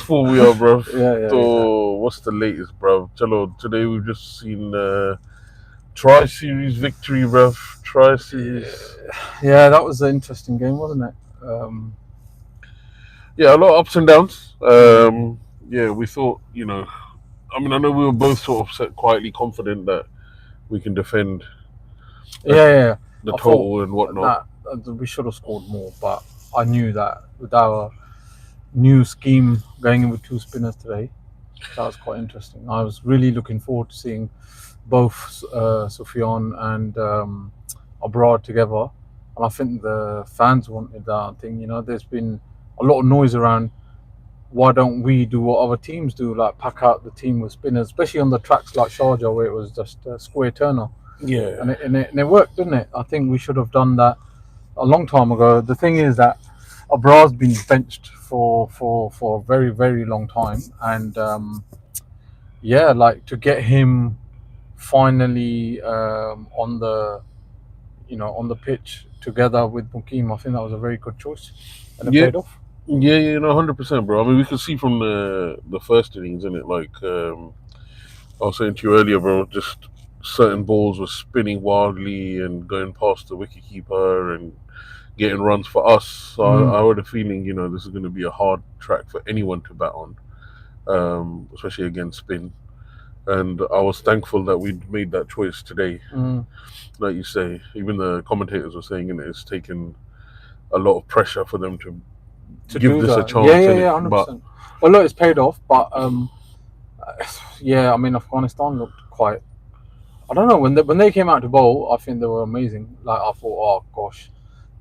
form we are, bro. Yeah. So, what's the latest, bro? Chalo, today we've just seen Tri-Series victory, bro. Tri-Series. Yeah, that was an interesting game, wasn't it? Yeah, a lot of ups and downs. Mm. Yeah, we thought, I mean, I know we were both sort of quietly confident that we can defend Yeah. the I thought total and whatnot. that we should have scored more, but I knew that with our new scheme going in with two spinners today, that was quite interesting. I was really looking forward to seeing both Sufyan and Abrar together, and I think the fans wanted that. I think there's been a lot of noise around. Why don't we do what other teams do, like pack out the team with spinners, especially on the tracks like Sharjah where it was just a square turner, Yeah, and it worked, didn't it? I think we should have done that a long time ago. The thing is that Abrar's been benched for a very very long time, and yeah, like to get him finally on the pitch together with Mukim, I think that was a very good choice, and it yeah, paid off. yeah, 100%, bro. I mean, we could see from the first innings, in it, like I was saying to you earlier, bro, just certain balls were spinning wildly and going past the wicketkeeper and getting runs for us. So Mm. I had a feeling, this is going to be a hard track for anyone to bat on, especially against spin. And I was thankful that we made that choice today. Mm. Like you say, even the commentators were saying, it's taken a lot of pressure for them to To give do this a that, yeah, chance, yeah, in it. yeah, But 100%. Well, look, it's paid off, but yeah, I mean, Afghanistan looked quite. I don't know when they came out to bowl. I think they were amazing. Like I thought, oh gosh,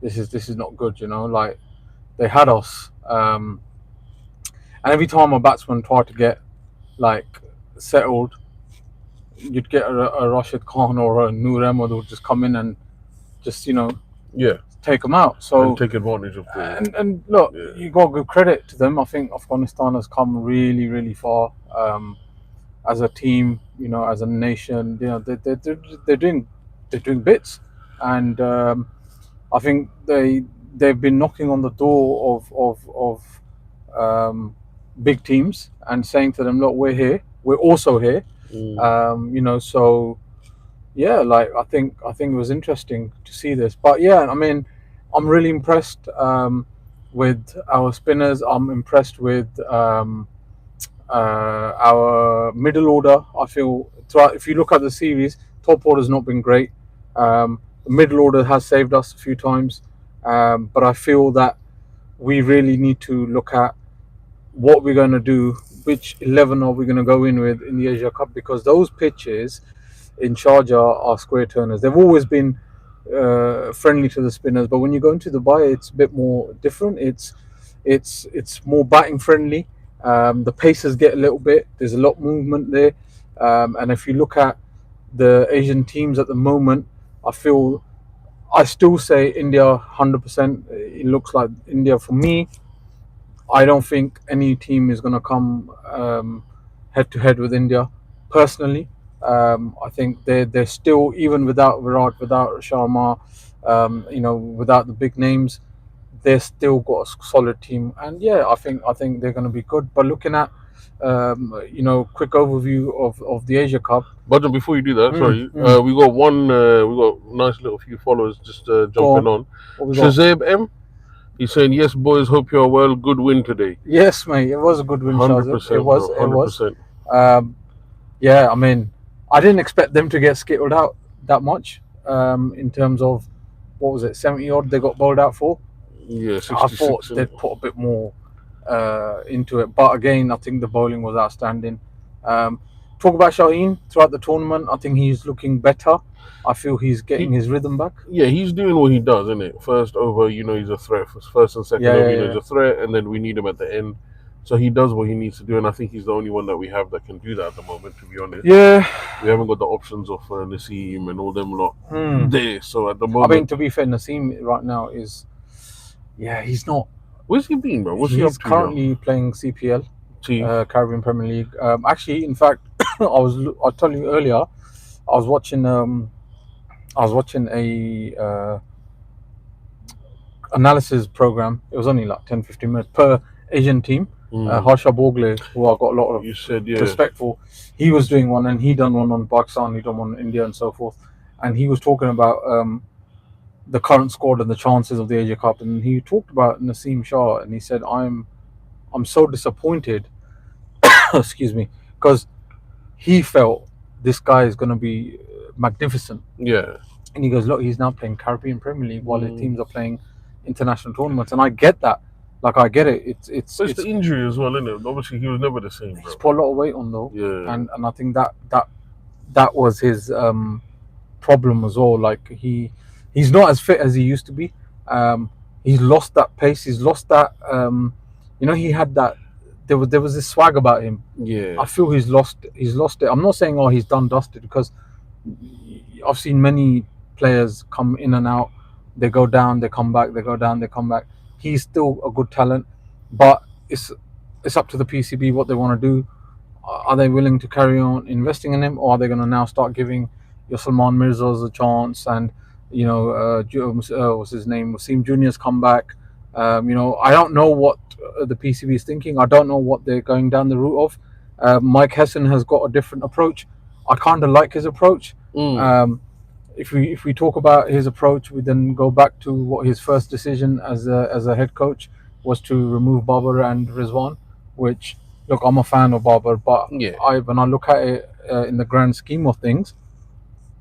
this is not good. Like they had us, and every time a batsman tried to get like settled, you'd get a Rashid Khan or a Noor Ahmed who would just come in and just yeah, take them out. and So take advantage of the and look, yeah. you got to give credit to them. I think Afghanistan has come really really far. As a team, as a nation, they're doing bits, and I think they've been knocking on the door of big teams and saying to them, look, we're here, we're also here, Mm. so yeah, like I think it was interesting to see this, but yeah, I mean, I'm really impressed with our spinners. I'm impressed with our middle order. I feel throughout, if you look at the series, top order's not been great. The middle order has saved us a few times, but I feel that we really need to look at what we're going to do. Which 11 are we going to go in with in the Asia Cup? Because those pitches in Sharjah are square turners. They've always been friendly to the spinners, but when you go into Dubai, it's a bit more different. It's more batting friendly. The paces get a little bit. There's a lot of movement there, and if you look at the Asian teams at the moment, I feel I still say India 100%. It looks like India for me. I don't think any team is going to come head to head with India. Personally, I think they're still, even without Virat, without Sharma, without the big names, they've still got a solid team. And yeah, I think they're going to be good. But looking at quick overview of the Asia Cup. But before you do that, Mm, sorry, mm. we got nice little few followers just Go jumping on. on. What we got? Shazab M, he's saying, yes, boys, hope you're well. Good win today. Yes, mate. It was a good win, Shazib. It 100%, was. bro. It was. 100%. Um, Yeah, I mean, I didn't expect them to get skittled out that much. In terms of what was it, 70 odd they got bowled out for. Yeah, I thought 66, innit? they'd put a bit more into it, but again, I think the bowling was outstanding. Talk about Shaheen throughout the tournament. I think he's looking better. I feel he's getting He, his rhythm back. yeah, he's doing what he does, isn't it? First over, he's a threat. First and second Yeah, over, yeah, he's yeah. a threat, and then we need him at the end. So he does what he needs to do, and I think he's the only one that we have that can do that at the moment, to be honest. Yeah. We haven't got the options of Nassim and all them lot Hmm. there. So at the I mean, moment, to be fair, Naseem right now is, yeah, he's not. where's he been, bro? What's he He's up to now? currently playing CPL. See, Caribbean Premier League. Actually, in fact, I'll tell you earlier. I was watching a analysis program. It was only like 10-15 minutes per Asian team, Harsha Bogle, who I got a lot of You said, yeah. respect for, he was doing one, and he done one on Pakistan, he done one on India, and so forth. And he was talking about the current squad and the chances of the Asia Cup, and he talked about Naseem Shah, and he said, I'm so disappointed, excuse me, because he felt this guy is going to be magnificent. Yeah. And he goes, look, he's now playing Caribbean Premier League while his teams are playing international tournaments, and I get that. Like, I get it. It's But it's the injury as well, isn't it? Obviously, he was never the same, bro. he's put a lot of weight on though, Yeah. and I think that was his problem as well. Like, he's not as fit as he used to be. He's lost that pace. He's lost that. He had that. There was this swag about him. Yeah. I feel he's lost it. I'm not saying he's done dusted, because I've seen many players come in and out. They go down, they come back. They go down, they come back. He's still a good talent, but it's up to the PCB what they want to do. Are they willing to carry on investing in him, or are they going to now start giving your Salman Mirzas a chance? And what's his name? Wasim Junior's come back. I don't know what the PCB is thinking. I don't know what they're going down the route of. Mike Hessen has got a different approach. I kind of like his approach. If we talk about his approach, we then go back to what his first decision as a head coach was, to remove Babar and Rizwan. Which, look, I'm a fan of Babar, but Yeah. when I look at it in the grand scheme of things,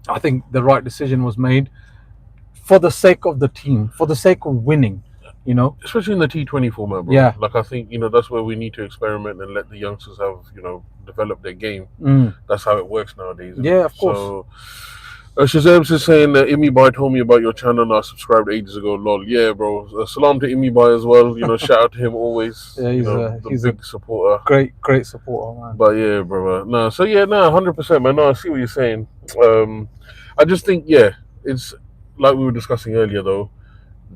I think the right decision was made for the sake of the team, for the sake of winning. Especially in the T20 format, bro. Yeah. Like, I think, that's where we need to experiment and let the youngsters have, develop their game. That's how it works nowadays. Isn't Yeah, it? of course. So, Shazam's is saying that Imi Bai told me about your channel and I subscribed ages ago. Lol. Yeah, bro. Salam to Imi Bai as well. Shout out to him always. Yeah, he's a big supporter. Great supporter, man. But yeah, brother. No, so yeah, 100%, man. No, I see what you're saying. I just think, it's like we were discussing earlier, though.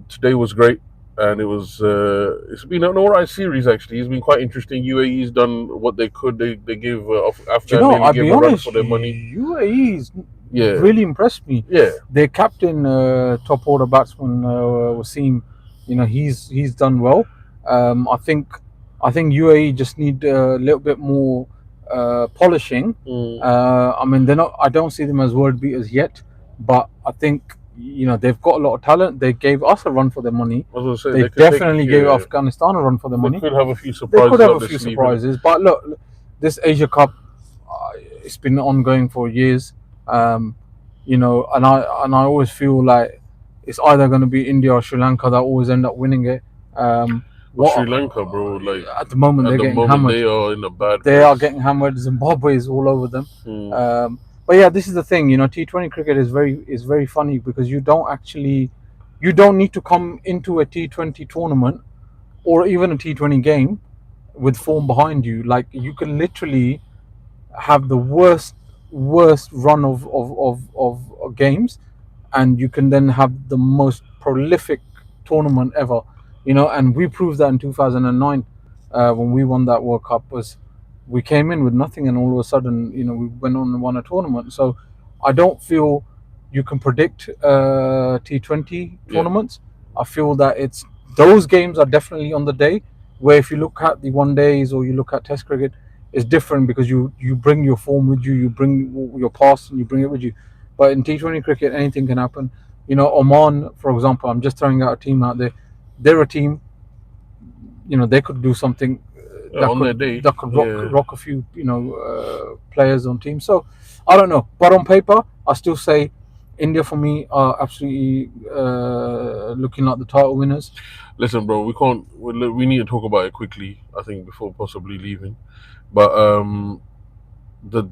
Today was great, and it's been an alright series actually. It's been quite interesting. UAE's done what they could. They gave Afghan I'll gave be a run honest, for their money. UAE's Yeah, really impressed me. yeah. Their captain, top order batsman, Wasim, he's done well. I think UAE just need a little bit more polishing. I mean, they're not. I don't see them as world beaters yet, but I think they've got a lot of talent. They gave us a run for their money. I was gonna say, They could definitely gave Afghanistan a run for their money. They could have a few They surprises. could have up a few their sleeve, surprises, but look, this Asia Cup, it's been ongoing for years. And I always feel like it's either going to be India or Sri Lanka that always end up winning it. Sri Lanka, bro, like at the moment they're getting hammered. They are in a bad. They are getting hammered. Zimbabwe is all over them. But yeah, this is the thing. T20 cricket is very funny, because you don't need to come into a T20 tournament or even a T20 game with form behind you. Like, you can literally have the worst run of games, and you can then have the most prolific tournament ever. And we proved that in 2009 when we won that World Cup. Was we came in with nothing, and all of a sudden, we went on and won a tournament. So I don't feel you can predict T20 tournaments. I feel that those games are definitely on the day. Where if you look at the one days or you look at Test cricket, it's different, because you bring your form with you, you bring your past, and you bring it with you. But in T20 cricket, anything can happen. Oman, for example, I'm just throwing out a team out there. They're a team. They could do something that could rock a few players on team. So I don't know, but on paper, I still say India for me are absolutely looking like the title winners. Listen, bro, we need to talk about it quickly, I think, before possibly leaving. But the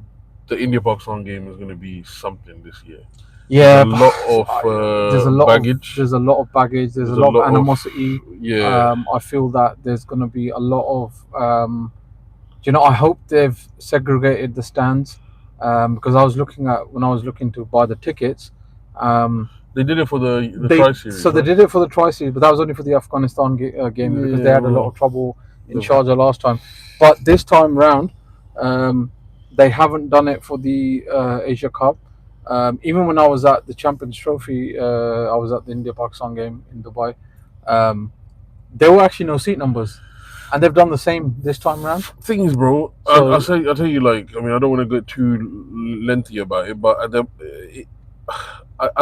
India-Pakistan game is going to be something this year. Yeah, there's a lot of baggage. There's a lot of baggage. There's a lot of animosity. I feel that there's going to be a lot of. I hope they've segregated the stands, because when I was looking to buy the tickets. They did it for the Tri-Series. So they did it for the Tri-Series, but that was only for the Afghanistan game, because they had a lot of trouble in Sharjah last time. But this time round, they haven't done it for the Asia Cup. Even when I was at the Champions Trophy, I was at the India-Pakistan game in Dubai. There were actually no seat numbers. and they've done the same this time around. Things, bro. So I'll tell you. Like, I mean, I don't want to get too lengthy about it, but I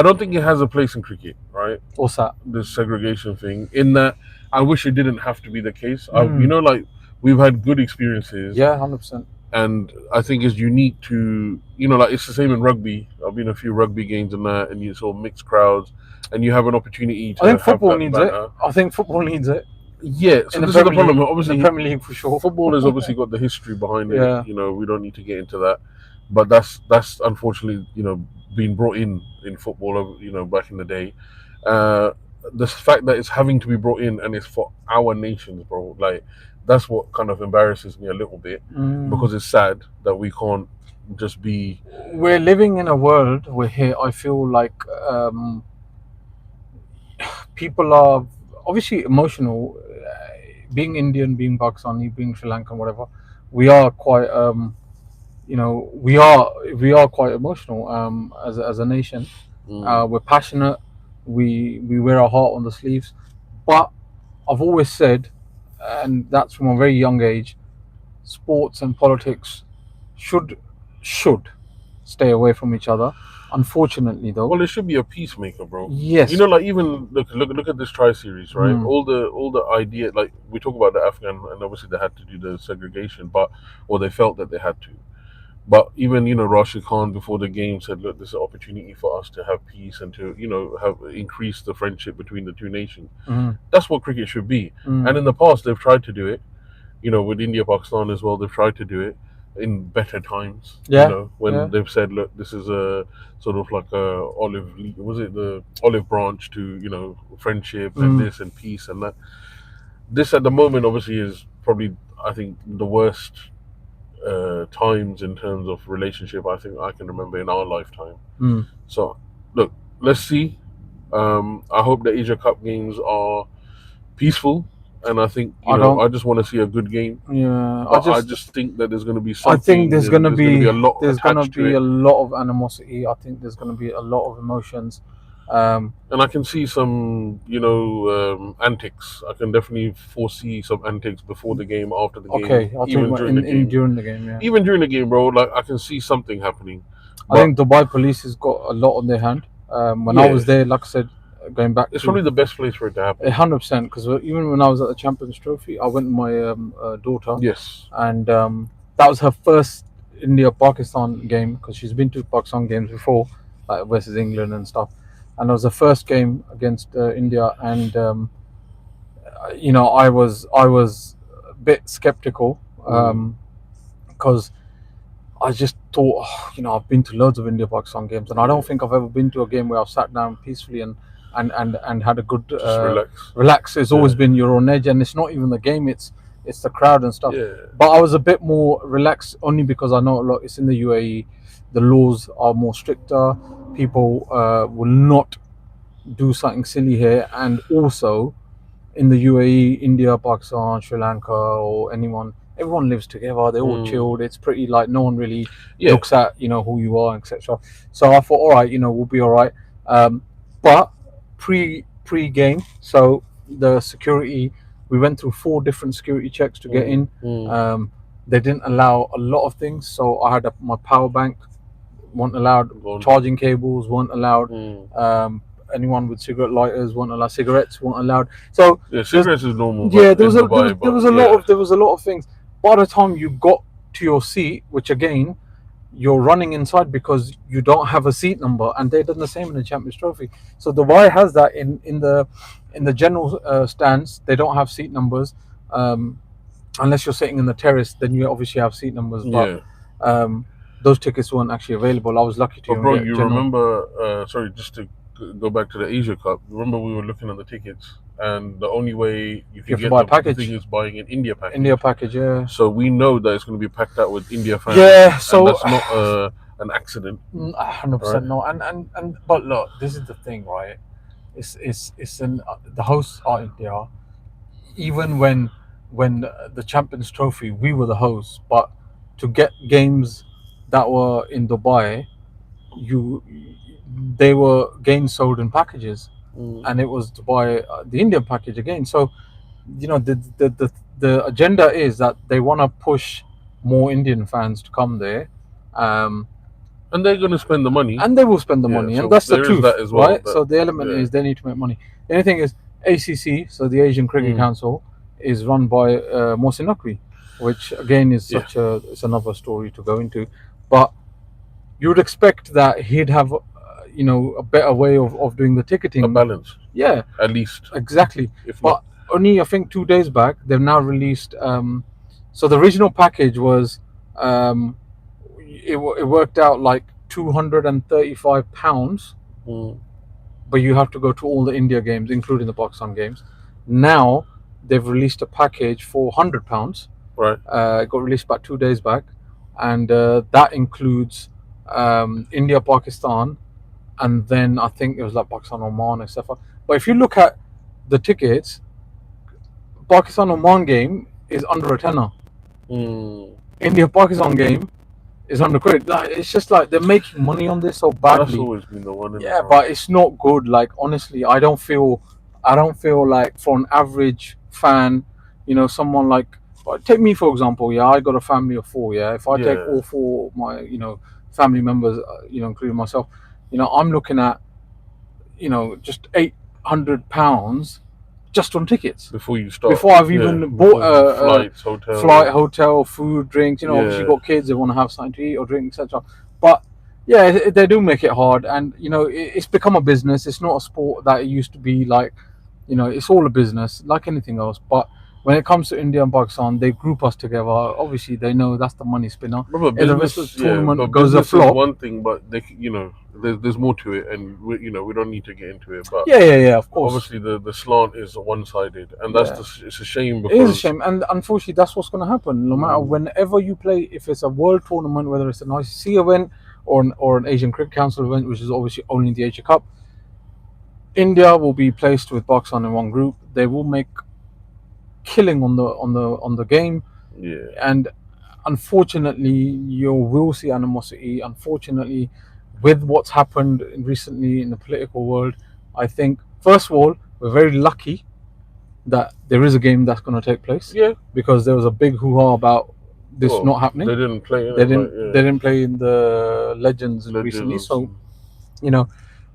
don't think it has a place in cricket, right? what's that? This segregation thing. In that, I wish it didn't have to be the case. Mm. Like we've had good experiences, Yeah, 100%. and I think it's unique to like it's the same in rugby. I've been a few rugby games and that, and you saw mixed crowds, and you have an opportunity to I think have football that needs it. banter. I think football needs it Yeah, so in the this is the Premier problem. League. Obviously, In the Premier League for sure. football has obviously got the history behind it. Yeah. We don't need to get into that, but that's unfortunately being brought in football. Back in the day, the fact that it's having to be brought in and it's for our nations, bro. Like that's what kind of embarrasses me a little bit because it's sad that we can't just be. We're living in a world where here I feel like people are obviously emotional. Being Indian, being Pakistani, being Sri Lankan, whatever, we are quite we are quite emotional as a nation. We're passionate. We wear our heart on the sleeves. But I've always said, and that's from a very young age, sports and politics should should stay away from each other. Unfortunately, though, Well, it should be a peacemaker, bro. yes, Like even look at this tri series, right? Mm. All the idea, like we talk about the Afghan, and obviously they had to do the segregation, or they felt that they had to. But even Rashid Khan before the game said, "Look, this is an opportunity for us to have peace and to have increase the friendship between the two nations." Mhm. That's what cricket should be. Mm. And in the past, they've tried to do it. With India, Pakistan as well, they've tried to do it in better times. Yeah, When yeah. they've said, "Look, this is a sort of like a was it the olive branch to friendship and this and peace and that." This at the moment obviously is probably, I think, the worst times in terms of relationship I think I can remember in our lifetime. Mm. So look, let's see. I hope the Asia Cup games are peaceful, and I think I just want to see a good game. Yeah, But I just think that there's going to be I something. think there's gonna going to be a lot there's gonna attached to be it, a lot of animosity. I think there's gonna be a lot of emotions. and I can see some antics. I can definitely foresee some antics before the game, after the game, Okay, I'll even talk about during the game. during the game. Yeah, Even during the game, bro, like I can see something happening. I think Dubai police has got a lot on their hand. When I Yeah. was there, like I said, going back It's to probably the best place for it to happen. 100%, because even when I was at the Champions Trophy, I went with my daughter, Yes. and that was her first India Pakistan game, because she's been to Pakistan games before, like versus England and stuff, and it was the first game against India, and I was a bit skeptical because I just thought, I've been to loads of India Pakistan games, and I don't think I've ever been to a game where I've sat down peacefully and had a good Just relax. relax. It's always been you're on edge, and it's not even the game; it's the crowd and stuff. Yeah. But I was a bit more relaxed only because I know a lot. It's in the UAE, the laws are more stricter. People will not do something silly here, and also in the UAE, India, Pakistan, Sri Lanka, or everyone lives together. They're all chilled. It's pretty like no one really looks at who you are, etc. So I thought, all right, we'll be all right. But pre game, so the security, we went through 4 different security checks to get in. They didn't allow a lot of things, so I had my power bank, weren't allowed. Charging cables weren't allowed. Anyone with cigarette lighters weren't allowed. Cigarettes weren't allowed. So cigarettes is normal. Yeah, there was a lot of things. By the time you got to your seat, which again, you're running inside because you don't have a seat number, and they've done the same in the Champions Trophy. So Dubai has that in the general stands. They don't have seat numbers unless you're sitting in the terrace. Then you obviously have seat numbers. But those tickets weren't actually available. I was lucky to. But bro, you remember? Sorry, just to go back to the Asia Cup. Remember we were looking at the tickets, and the only way you can get the thing is buying an India package. India package, yeah. So we know that it's going to be packed out with India fans. Yeah, so and that's not an accident. 100% no. And but look, this is the thing, right? It's the hosts are India. Even when the Champions Trophy, we were the hosts, but to get games that were in Dubai, they were games sold in packages, and it was Dubai, the Indian package again. So, the the agenda is that they want to push more Indian fans to come there, um, And they're going to spend the money. and they will spend the Yeah, money, so and that's the there is truth, that as well, right? that- So the element yeah. is they need to make money. The only thing is ACC, so the Asian Cricket Mm. Council, is run by Mohsin Naqvi, which again is Yeah. such a it's another story to go into, but you would expect that he'd have a better way of doing the A ticketing. balance, Yeah, at least, exactly. if But not. only I think 2 days back they've now released. So the original package was it worked out like £235, Mm. but you have to go to all the India games, including the Pakistan games. Now they've released a package for £100. Right. It got released about 2 days back, and that includes India, Pakistan, and then I think it was like Pakistan, Oman, etc. But if you look at the tickets, Pakistan Oman game is under a tenner. Mm. India Pakistan game is under credit. Like, it's just like they're making money on this so But that's badly. always been the one. Isn't Yeah, it, bro? but it's not good. Like honestly, I don't feel like for an average fan, someone like take me for example. Yeah, I got a family of four. Yeah, if I take Yeah. all four of my family members, including myself, I'm looking at just £800 just on tickets Before you start. before I've Yeah, even before bought flights, hotel. flight, hotel, food, drinks. Obviously you've Yeah. got kids, they want to have something to eat or drink, etc. But yeah, they do make it hard, and it's become a business. It's not a sport that it used to be. Like, it's all a business, like anything else. But when it comes to India and Pakistan, they group us together. Obviously, they know that's the money spinner. Remember, If the rest business, of the tournament but goes business aflop, is one thing, but there's more to it, and we don't need to get into it. But yeah, of course. obviously, the slant is one-sided, and that's it's a shame It because is a shame, and unfortunately, that's what's going to happen. No matter whenever you play, if it's a world tournament, whether it's an ICC event or an Asian Cricket Council event, which is obviously only the Asia Cup, India will be placed with Pakistan in one group. They will make killing on the game, Yeah. and unfortunately, you will see animosity. Unfortunately, with what's happened recently in the political world, I think first of all we're very lucky that there is a game that's going to take place. Yeah. Because there was a big hoo-ha about this not happening. They didn't play. They didn't play in the Legends recently, so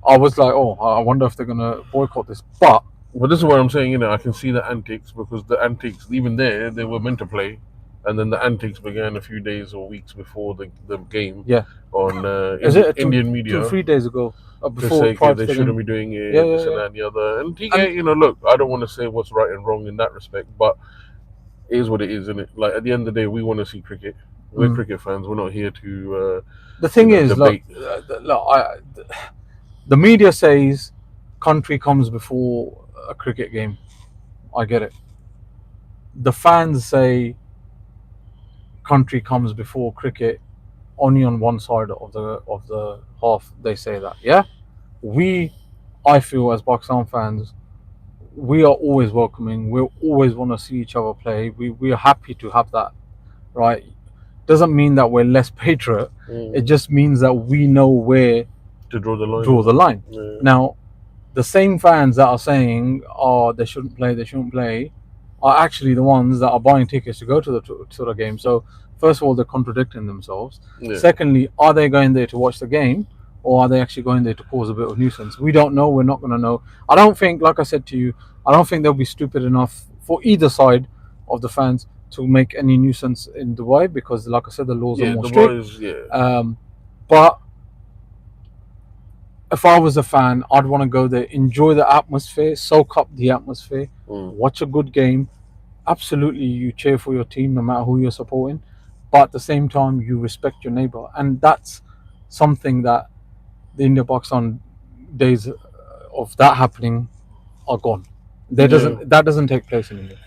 I was like, oh, I wonder if they're going to boycott this. But this is what I'm saying. I can see the antics, because the antics, even there, they were meant to play, and then the antics began a few days or weeks before the game. Yeah. On Indian media. 2-3 days ago. To Before say prior to they the shouldn't game. be doing it, Yeah, this yeah, and that and the other. And look, I don't want to say what's right and wrong in that respect, but it is what it is, isn't it? Like, at the end of the day, we want to see cricket. We're cricket fans. We're not here to. The thing is, debate. the media says country comes before a cricket game. I get it. The fans say country comes before cricket. Only on one side of the half they say that. Yeah, I feel as Pakistan fans, we are always welcoming. We always want to see each other play. We are happy to have that, right? Doesn't mean that we're less patriot. It just means that we know where to draw the line. Yeah. Now, the same fans that are saying, "Oh, they shouldn't play," are actually the ones that are buying tickets to go to the game. So, first of all, they're contradicting themselves. Yeah. Secondly, are they going there to watch the game, or are they actually going there to cause a bit of nuisance? We don't know. We're not going to know. I don't think, like I said to you, I don't think they'll be stupid enough for either side of the fans to make any nuisance in Dubai, because, like I said, the laws are more strict. But if I was a fan, I'd want to go there, enjoy the atmosphere, soak up the atmosphere, watch a good game. Absolutely, you cheer for your team no matter who you're supporting, but at the same time, you respect your neighbor, and that's something that the India-Pakistan days of that happening are gone. That doesn't take place in India.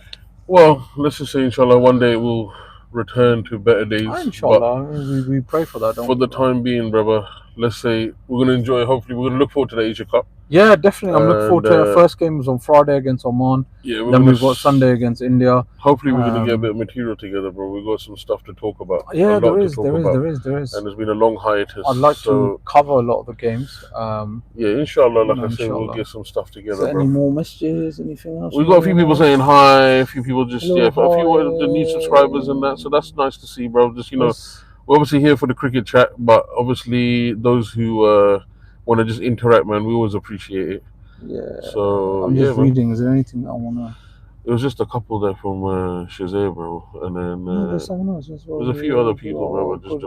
Well, let's just say, inshallah, one day we'll return to better days. Inshallah, we pray for that. For the time being, brother, let's say we're going to enjoy. Hopefully, we're going to look forward to the Asia Cup. Yeah, definitely. I'm looking forward And to it. First game was on Friday against Oman. yeah, Then we've got Sunday against India. Hopefully, we're gonna get a bit of material together, bro. We've got some stuff to talk about. Yeah, a lot to talk about. there is. And there's been a long hiatus. I'd like so, to cover a lot of the games. yeah, inshallah, like you know, I say, we'll inshallah. get some stuff Is together, there bro. any more messages? Anything else? We've got a few people saying hi, a few people just, Hello, yeah, a few of the new hi. subscribers and that. So that's nice to see, bro. Just, Yes. we're obviously here for the cricket chat, but obviously those who want to just interact, man, we always appreciate it. Yeah. So, I'm just man. reading. Is there anything I want to. It was just a couple there from Shazay, bro. And then No, there's someone else as well. there's a few other people, bro. But just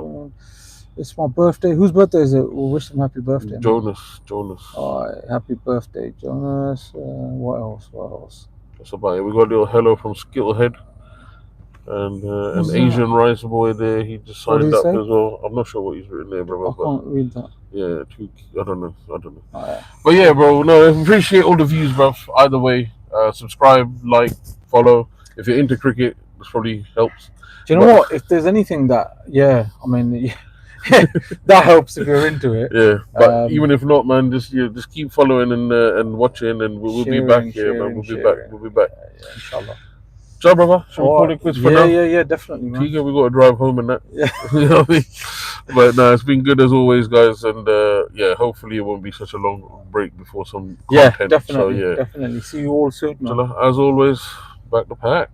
it's my birthday. Whose birthday is it? We'll wish them happy birthday. Jonas. Alright, happy birthday, Jonas. What else? That's about it. We got a little hello from Skittlehead. And an Asian rice boy there. He just signed up as well. I'm not sure what he's written there, bro. I can't read that. Yeah, I don't know. Right. But yeah, bro. No, I appreciate all the views, bro. Either way, subscribe, like, follow. If you're into cricket, this probably helps. Do you know what? If there's anything that, I mean, that helps if you're into it. Yeah, but even if not, man, just keep following and watching, and we'll be back here, man. We'll be back. Yeah, inshallah. So, brother, shall we call it quits for now? Yeah, definitely, man. Tiga, we got to drive home and that. Yeah. You know what I mean? But no, it's been good as always, guys, and yeah, hopefully it won't be such a long break before some content. Yeah, definitely. See you all soon, man. As always, back to pack.